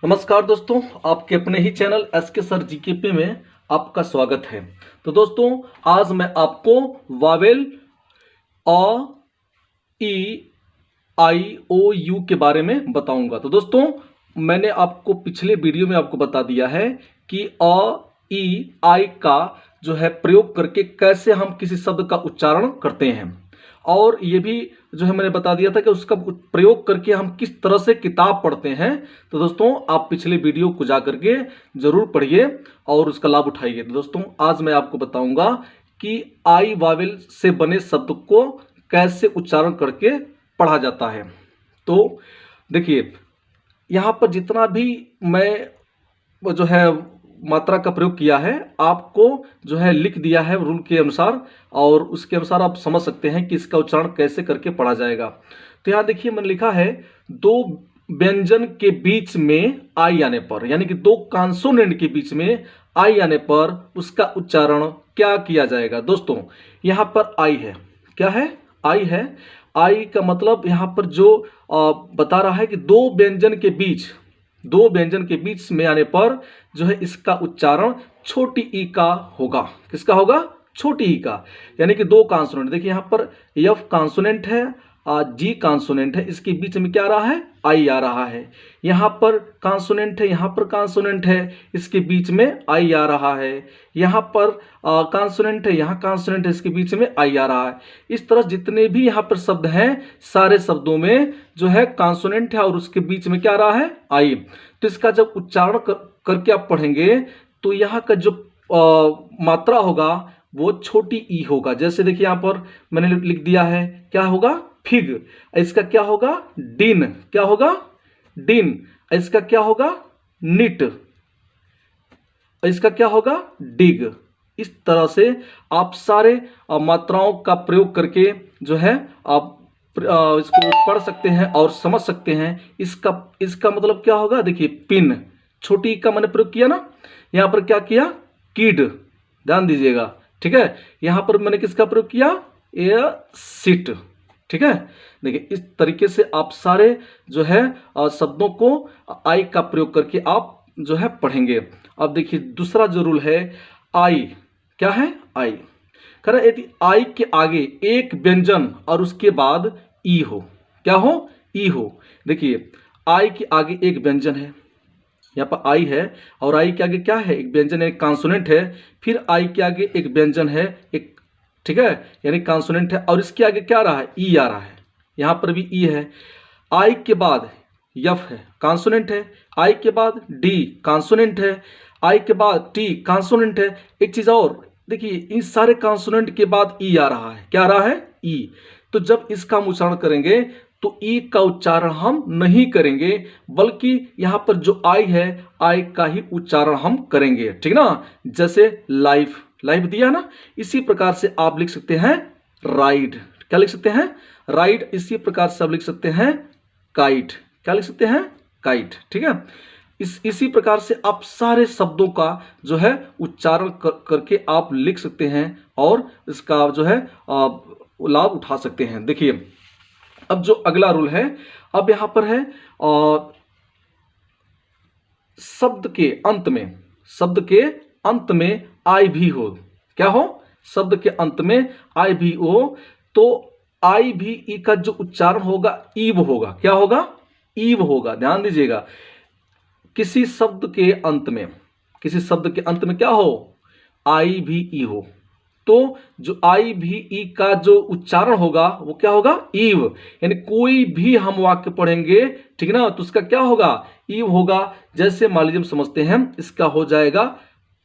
नमस्कार दोस्तों, आपके अपने ही चैनल एस के सर जीकेपी में आपका स्वागत है। तो दोस्तों, आज मैं आपको Wavell a, E, I, O, you के बारे में बताऊंगा। तो दोस्तों, मैंने आपको पिछले वीडियो में आपको बता दिया है कि अ, ई, आई का जो है प्रयोग करके कैसे हम किसी शब्द का उच्चारण करते हैं, और ये भी जो है मैंने बता दिया था कि उसका प्रयोग करके हम किस तरह से किताब पढ़ते हैं। तो दोस्तों, आप पिछले वीडियो को जा करके जरूर पढ़िए और उसका लाभ उठाइए। तो दोस्तों, आज मैं आपको बताऊंगा कि आई वावेल से बने शब्द को कैसे उच्चारण करके पढ़ा जाता है। तो देखिए, यहाँ पर जितना भी मैं जो है मात्रा का प्रयोग किया है, आपको जो है लिख दिया है रूल के अनुसार, और उसके अनुसार आप समझ सकते हैं कि इसका उच्चारण कैसे करके पढ़ा जाएगा। तो यहाँ देखिए, मैंने लिखा है दो व्यंजन के बीच में आई आने पर, यानी कि दो कॉन्सोनेंट के बीच में आई आने पर उसका उच्चारण क्या किया जाएगा। दोस्तों, यहाँ पर आई है, क्या है? आई है। आई का मतलब यहाँ पर जो बता रहा है कि दो व्यंजन के बीच में आने पर जो है इसका उच्चारण छोटी ई का होगा। किसका होगा? छोटी ई का। यानी कि दो कॉन्सोनेंट, देखिए यहाँ पर एफ कॉन्सोनेंट है, जी कॉन्सोनेंट है, इसके बीच में क्या आ रहा है? आई आ रहा है। यहाँ पर कॉन्सोनेंट है, यहाँ पर कॉन्सोनेंट है, इसके बीच में आई आ रहा है। यहाँ पर कॉन्सोनेंट है, यहाँ कॉन्सोनेंट है, इसके बीच में आई आ रहा है। इस तरह जितने भी यहाँ पर शब्द हैं, सारे शब्दों में जो है कॉन्सोनेंट है और उसके बीच में क्या आ रहा है? आई। तो इसका जब उच्चारण करके आप पढ़ेंगे तो यहाँ का जो मात्रा होगा वो छोटी ई होगा। जैसे देखिए यहाँ पर मैंने लिख दिया है, क्या होगा? फिग। इसका क्या होगा? डिन। क्या होगा? डिन। इसका क्या होगा? निट। इसका क्या होगा? डिग। इस तरह से आप सारे मात्राओं का प्रयोग करके जो है आप इसको पढ़ सकते हैं और समझ सकते हैं। इसका मतलब क्या होगा? देखिए, पिन, छोटी का मैंने प्रयोग किया ना। यहां पर क्या किया? किड, ध्यान दीजिएगा, ठीक है। यहां पर मैंने किसका प्रयोग किया? ए सिट, ठीक है। देखिए, इस तरीके से आप सारे जो है शब्दों को आई का प्रयोग करके आप जो है पढ़ेंगे। अब देखिए, दूसरा जो रूल है, आई, क्या है? आई कह रहा है यदि आई के आगे एक व्यंजन और उसके बाद ई हो। क्या हो? ई हो। देखिए, आई के आगे एक व्यंजन है, यहाँ पर आई है, और आई के आगे क्या है? एक व्यंजन है, एक कॉन्सोनेंट है। फिर आई के आगे एक व्यंजन है, एक, ठीक है, यानी कॉन्सोनेंट है, और इसके आगे क्या आ रहा है? ई आ रहा है। यहाँ पर भी ई है। आई के बाद यफ है, कॉन्सोनेंट है। आई के बाद डी, कॉन्सोनेंट है। आई के बाद टी, कॉन्सोनेंट है। एक चीज और देखिए, इन सारे कॉन्सोनेंट के बाद ई आ रहा है। क्या आ रहा है? ई। तो जब इसका हम उच्चारण करेंगे तो ई का उच्चारण हम नहीं करेंगे, बल्कि यहां पर जो आई है, आई का ही उच्चारण हम करेंगे, ठीक ना। जैसे लाइफ, लाइफ दिया ना, इसी प्रकार से आप लिख सकते हैं राइड। क्या लिख सकते हैं? राइड। इसी प्रकार से आप लिख सकते हैं काइट। क्या लिख सकते हैं? काइट, ठीक है। इसी प्रकार से आप सारे शब्दों का जो है उच्चारण करके आप लिख सकते हैं और इसका जो है लाभ उठा सकते हैं। देखिए, अब जो अगला रूल है, अब यहां पर है शब्द के अंत में आई भी हो। क्या हो? शब्द के अंत में आई भी हो, तो आई भी ई का जो उच्चारण होगा ईव होगा। क्या होगा? ईव होगा। ध्यान दीजिएगा, किसी शब्द के अंत में क्या हो? आई भी ई हो, तो जो आई भी ई का जो उच्चारण होगा वो क्या होगा? ईव। यानी कोई भी हम वाक्य पढ़ेंगे, ठीक ना, तो उसका क्या होगा? ईव होगा। जैसे मान लीजिए हम समझते हैं, इसका हो जाएगा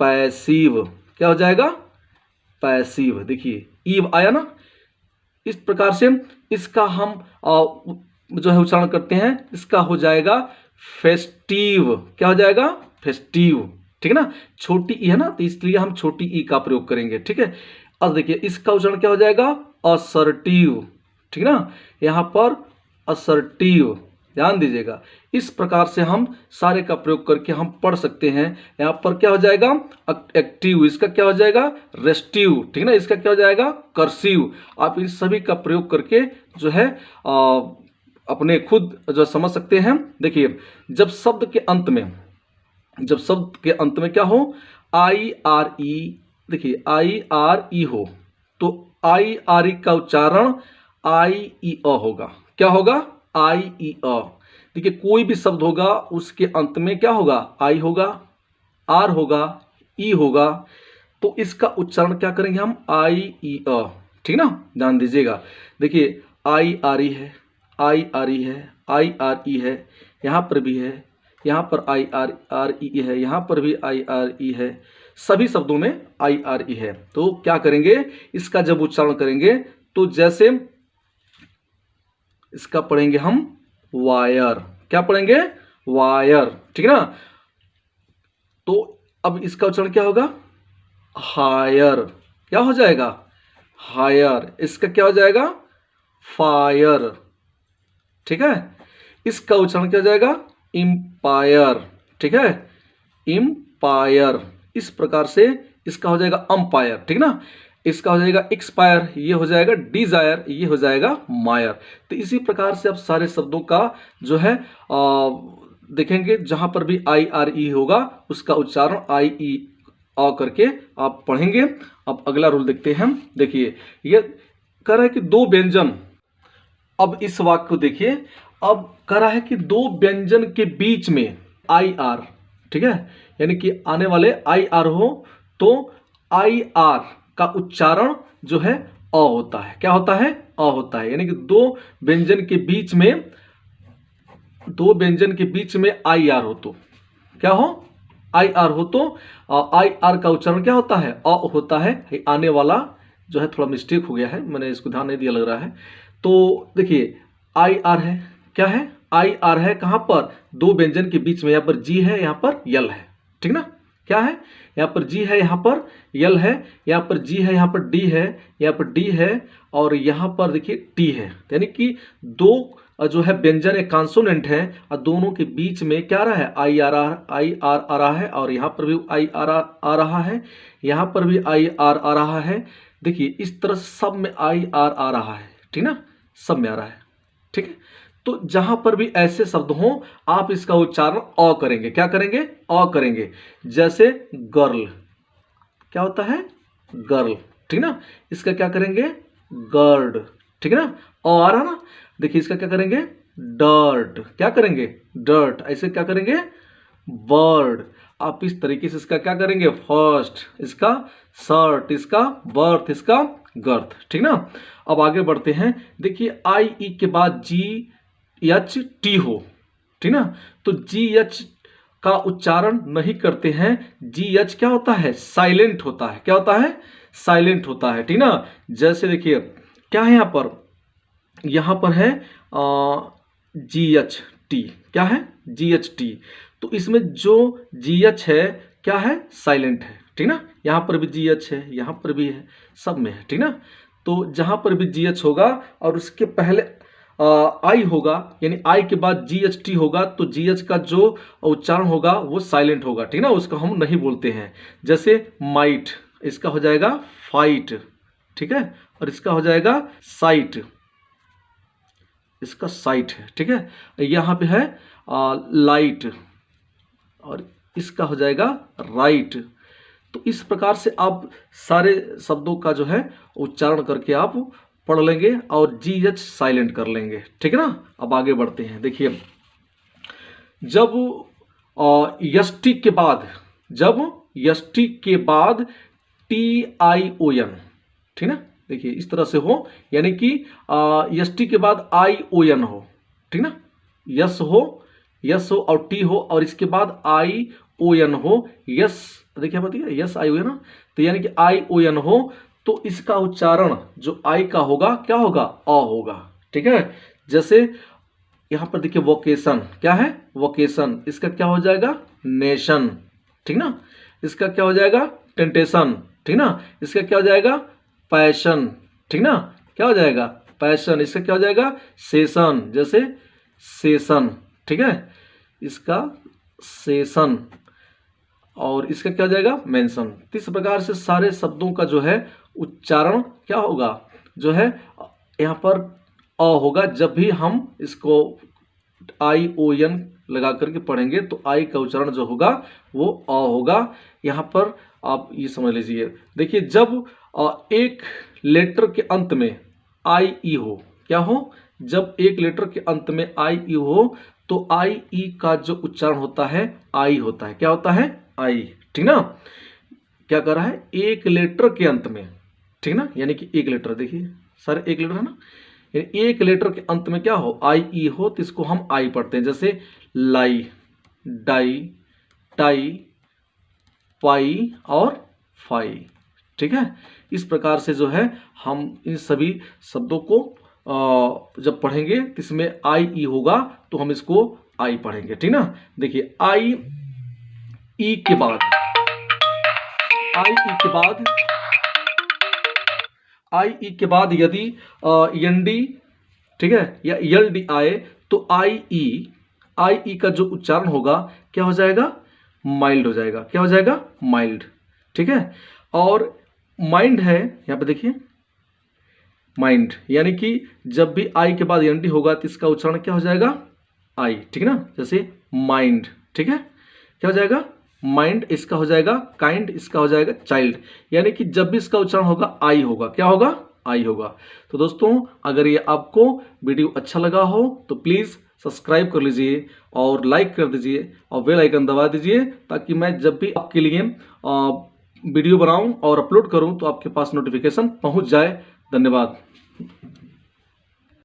पैसिव। क्या हो जाएगा? पैसिव। देखिए, ईव आया ना। इस प्रकार से इसका हम जो है उच्चारण करते हैं, इसका हो जाएगा फेस्टिव। क्या हो जाएगा? फेस्टिव, ठीक है ना। छोटी ई है ना, तो इसलिए हम छोटी ई का प्रयोग करेंगे, ठीक है। अब देखिए, इसका उच्चारण क्या हो जाएगा? असर्टिव, ठीक है ना। यहां पर असर्टिव, ध्यान दीजिएगा। इस प्रकार से हम सारे का प्रयोग करके हम पढ़ सकते हैं। यहां पर क्या हो जाएगा? एक्टिव। इसका क्या हो जाएगा? रेस्टिव, ठीक है ना। इसका क्या हो जाएगा? कर्सिव। आप इन सभी का प्रयोग करके जो है अपने खुद जो समझ सकते हैं। देखिए, जब शब्द के अंत में क्या हो, आई आर ई, देखिए आई आर ई हो, तो आई आर ई का उच्चारण आई ई अ होगा। क्या होगा, आई ई अ। देखिए, कोई भी शब्द होगा उसके अंत में क्या होगा, आई होगा, आर होगा, ई होगा, तो इसका उच्चारण क्या करेंगे हम, आई ई अ। ठीक ना, ध्यान दीजिएगा। देखिए, आई आर ई है, आई आर ई है, आई आर ई है, यहाँ पर भी है, यहाँ पर आई आर आर ई है, यहाँ पर भी आई आर ई है, सभी शब्दों में आई आर ई है। तो क्या करेंगे, इसका जब उच्चारण करेंगे तो जैसे इसका पढ़ेंगे हम वायर, क्या पढ़ेंगे, वायर। ठीक है ना, तो अब इसका उच्चारण क्या होगा, हायर। क्या हो जाएगा, हायर। इसका क्या हो जाएगा, फायर। ठीक है, इसका उच्चारण क्या हो जाएगा, इम्पायर। ठीक है, इम्पायर। इस प्रकार से इसका हो जाएगा अंपायर। ठीक ना, इसका हो जाएगा एक्सपायर, ये हो जाएगा डिजायर, ये हो जाएगा मायर। तो इसी प्रकार से अब सारे शब्दों का जो है देखेंगे, जहां पर भी आई आर ई होगा उसका उच्चारण आई ई अ करके आप पढ़ेंगे। अब अगला रूल देखते हैं। देखिए, ये कह रहा है कि दो व्यंजन, अब इस वाक्य को देखिए, अब कह रहा है कि दो व्यंजन के बीच में आई आर, ठीक है, यानी कि आने वाले आई आर हो तो आई आर का उच्चारण जो है अ होता है। क्या होता है, अ होता है। यानी कि दो व्यंजन के बीच में आई आर हो तो क्या हो, आई आर हो तो आई आर का उच्चारण क्या होता है, अ होता है। आने वाला जो है थोड़ा मिस्टेक हो गया है, मैंने इसको ध्यान नहीं दिया लग रहा है। तो देखिए, आई आर है, क्या है, आई आर है कहां पर, दो व्यंजन के बीच में, यहां पर जी है, यहां पर यल है। ठीक ना, क्या है, यहां पर जी है, यहां पर यल है, यहां पर जी है, यहां पर डी है, यहां पर डी है, और यहां पर देखिए टी है। यानी कि दो जो है व्यंजन एक कॉन्सोनेंट है और दोनों के बीच में क्या रहा है, आई आर आ रहा है, और यहां पर भी आई आर आ रहा है, यहां पर भी आई आर आ रहा है। देखिए, इस तरह सब में आई आर आ रहा है। ठीक ना, सब में आ रहा है। ठीक है, तो जहां पर भी ऐसे शब्द हों आप इसका उच्चारण अ करेंगे। क्या करेंगे, अ करेंगे। जैसे गर्ल, क्या होता है, गर्ल। ठीक ना, इसका क्या करेंगे, गर्ड। ठीक है ना, अ आ रहा ना। देखिए, इसका क्या करेंगे, डर्ट। क्या करेंगे, डर्ट। ऐसे क्या करेंगे, बर्ड। आप इस तरीके से इसका क्या करेंगे, फर्स्ट, इसका शर्ट, इसका बर्थ, इसका गर्थ। ठीक ना, अब आगे बढ़ते हैं। देखिए, आई ई के बाद जी एच टी हो, ठीक ना, तो जी एच का उच्चारण नहीं करते हैं। जी एच क्या होता है, साइलेंट होता है। क्या होता है, साइलेंट होता है। ठीक ना, जैसे देखिए क्या है, यहां पर है जी एच टी। क्या है, जी एच टी। तो इसमें जो जी एच है क्या है, साइलेंट है। ठीक ना, यहां पर भी जी एच है, यहां पर भी है, सब में है। ठीक ना, तो जहां पर भी जी एच होगा और उसके पहले आई होगा, यानी आई के बाद जी एच टी होगा, तो जी एच का जो उच्चारण होगा वो साइलेंट होगा। ठीक ना, उसको हम नहीं बोलते हैं। जैसे माइट, इसका हो जाएगा फाइट। ठीक है, और इसका हो जाएगा साइट, इसका साइट है। ठीक है, यहां पे है लाइट, और इसका हो जाएगा राइट। तो इस प्रकार से आप सारे शब्दों का जो है उच्चारण करके आप पढ़ लेंगे और जी एच साइलेंट कर लेंगे। ठीक है ना, अब आगे बढ़ते हैं। देखिए, जब यष्टि के बाद, जब यष्टि के बाद टी आई ओ एन, ठीक ना, देखिए इस तरह से हो, यानी कि यष्टि के बाद आई ओ एन हो। ठीक ना, यस हो, यस हो और टी हो, और इसके बाद आई ओ एन हो, यस, देखिए बताइए, यस आई ओ एन, तो यानी कि आई ओ एन हो, तो इसका उच्चारण जो आई का होगा क्या होगा, अ होगा। ठीक है, जैसे यहां पर देखिए वोकेशन, क्या है, वोकेशन, इसका क्या हो जाएगा, नेशन। ठीक ना, इसका क्या हो जाएगा, टेंटेशन। ठीक ना, इसका क्या हो जाएगा, पैशन। ठीक ना, क्या हो जाएगा, पैशन। इसका क्या हो जाएगा, सेशन, जैसे सेशन। ठीक है, इसका सेशन, और इसका क्या हो जाएगा, मेंशन। इस प्रकार से सारे शब्दों का जो है उच्चारण क्या होगा, जो है यहाँ पर होगा। जब भी हम इसको ION लगा करके पढ़ेंगे तो आई का उच्चारण जो होगा वो अ होगा। यहाँ पर आप ये समझ लीजिए, देखिए जब एक लेटर के अंत में IE हो, क्या हो, जब एक लेटर के अंत में IE हो तो IE का जो उच्चारण होता है आई होता है। क्या होता है? आई। ठीक ना? क्या कर रहा है? एक लेटर के अंत में, ठीक ना, यानी कि एक लेटर, देखिए सर एक लेटर है ना, यानी एक लेटर के अंत में क्या हो, IE हो तो इसको हम आई पढ़ते हैं। जैसे लाई, डाई, टाई, पाई और फाई। ठीक है, इस प्रकार से जो है हम इन सभी शब्दों को जब पढ़ेंगे तो इसमें IE होगा तो हम इसको आई पढ़ेंगे। ठीक ना? देखिए आई ई के बाद, आई ई के बाद, आई ई के बाद यदि ND, ठीक है, या LD आए तो आई ई का जो उच्चारण होगा क्या हो जाएगा? माइल्ड हो जाएगा। क्या हो जाएगा? माइल्ड। ठीक है, और माइंड है यहां पे देखिए, माइंड, यानी कि जब भी आई के बाद ND होगा तो इसका उच्चारण क्या हो जाएगा? आई। ठीक है ना? जैसे माइंड, ठीक है, क्या हो जाएगा? माइंड। इसका हो जाएगा काइंड, इसका हो जाएगा चाइल्ड, यानी कि जब भी इसका उच्चारण होगा आई होगा। क्या होगा? आई होगा। तो दोस्तों अगर ये आपको वीडियो अच्छा लगा हो तो प्लीज़ सब्सक्राइब कर लीजिए और लाइक कर दीजिए और बेल आइकन दबा दीजिए, ताकि मैं जब भी आपके लिए वीडियो बनाऊं और अपलोड करूं तो आपके पास नोटिफिकेशन पहुंच जाए। धन्यवाद।